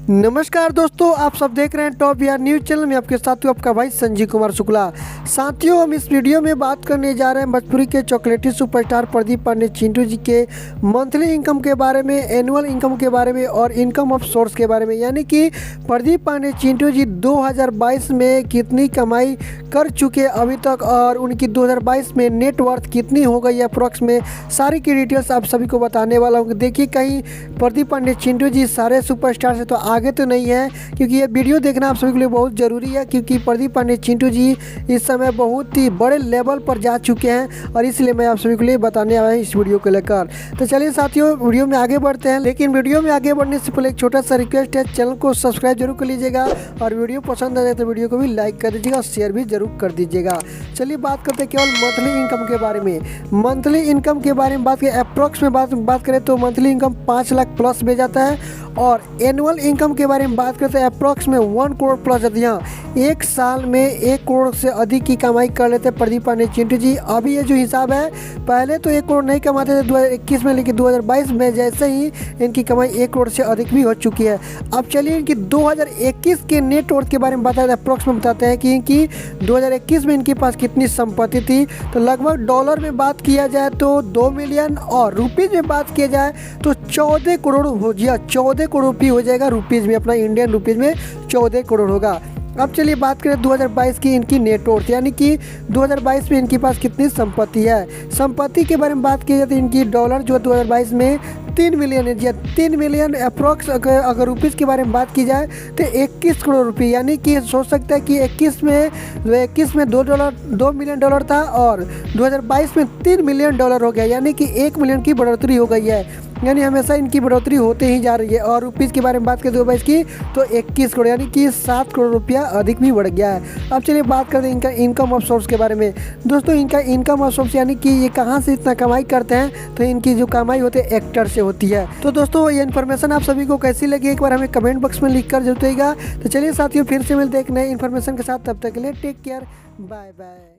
नमस्कार दोस्तों, आप सब देख रहे हैं टॉप बिहार न्यूज़ चैनल में। आपके साथ हूँ आपका भाई संजीव कुमार शुक्ला। साथियों, हम इस वीडियो में बात करने जा रहे हैं भोजपुरी के चॉकलेटी सुपरस्टार प्रदीप पांडे चिंटू जी के मंथली इनकम के बारे में, एनुअल इनकम के बारे में और इनकम ऑफ सोर्स के बारे में। यानी कि प्रदीप पांडे चिंटू जी 2022 में कितनी कमाई कर चुके अभी तक और उनकी 2022 में नेटवर्थ कितनी हो गई अप्रॉक्स में, सारी की डिटेल्स आप सभी को बताने वाला हूँ। देखिए, कहीं प्रदीप पांडे चिंटू जी सारे सुपरस्टार से तो आगे तो नहीं है, क्योंकि ये वीडियो देखना आप सभी के लिए बहुत ज़रूरी है, क्योंकि प्रदीप पांडे चिंटू जी इस समय बहुत ही बड़े लेवल पर जा चुके हैं और इसलिए मैं आप सभी के लिए बताने आया हूँ इस वीडियो को लेकर। तो चलिए साथियों, वीडियो में आगे बढ़ते हैं। लेकिन वीडियो में आगे बढ़ने से पहले एक छोटा सा रिक्वेस्ट है, चैनल को सब्सक्राइब जरूर कर लीजिएगा और वीडियो पसंद आ जाए तो वीडियो को भी लाइक कर दीजिएगा और शेयर भी जरूर कर दीजिएगा। चलिए बात करते हैं केवल मंथली इनकम के बारे में। मंथली इनकम के बारे में बात करें, अप्रॉक्स में बात करें तो मंथली इनकम 5 लाख प्लस में जाता है और एनुअल इनकम के बारे में बात करते हैं अप्रॉक्स में 1 करोड़ प्लस जाती है। एक साल में 1 करोड़ से अधिक की कमाई कर लेते हैं प्रदीप पांडे चिंटू जी। अभी ये जो हिसाब है, पहले तो 1 करोड़ नहीं कमाते थे 2021 में, लेकिन 2022 में जैसे ही इनकी कमाई 1 करोड़ से अधिक भी हो चुकी है। अब चलिए इनकी 2021 के नेटवर्थ के बारे में बताते हैं। अप्रॉक्स में बताते हैं कि इनकी 2021 में इनके पास कितनी संपत्ति थी। तो लगभग डॉलर में बात किया जाए तो 2 मिलियन और रुपीज़ में बात किया जाए तो 14 करोड़ हो जाए, 14 करोड़ रुपये हो जाएगा रुपीज़ में, अपना इंडियन रुपीज़ में 14 करोड़ होगा। अब चलिए बात करें 2022 की इनकी नेटवर्थ, यानी कि 2022 में इनके पास कितनी संपत्ति है। संपत्ति के बारे में बात की जाए तो इनकी डॉलर जो 2022 में 3 मिलियन है जी, 3 मिलियन अप्रॉक्स। अगर रुपीज़ के बारे में बात की जाए तो 21 करोड़ रुपये, यानी कि सोच सकते हैं कि 21 में 2 मिलियन डॉलर था और 2022 में 3 मिलियन डॉलर हो गया, यानी कि 1 मिलियन की बढ़ोतरी हो गई है। यानी हमेशा इनकी बढ़ोतरी होते ही जा रही है। और रुपीज़ के बारे में बात करें 2022 की तो 21 करोड़, यानी कि 7 करोड़ रुपया अधिक भी बढ़ गया है। अब चलिए बात करते हैं इनका इनकम ऑफ सोर्स के बारे में। दोस्तों, इनका इनकम ऑफ सोर्स यानी कि ये कहाँ से इतना कमाई करते हैं, तो इनकी जो कमाई होती है एक्टर से होती है। तो दोस्तों, ये इन्फॉर्मेशन आप सभी को कैसी लगी एक बार हमें कमेंट बॉक्स में लिख कर जरूर देगा। तो चलिए साथियों, फिर से मिलते हैं एक नए इन्फॉर्मेशन के साथ। तब तक के लिए टेक केयर, बाय बाय।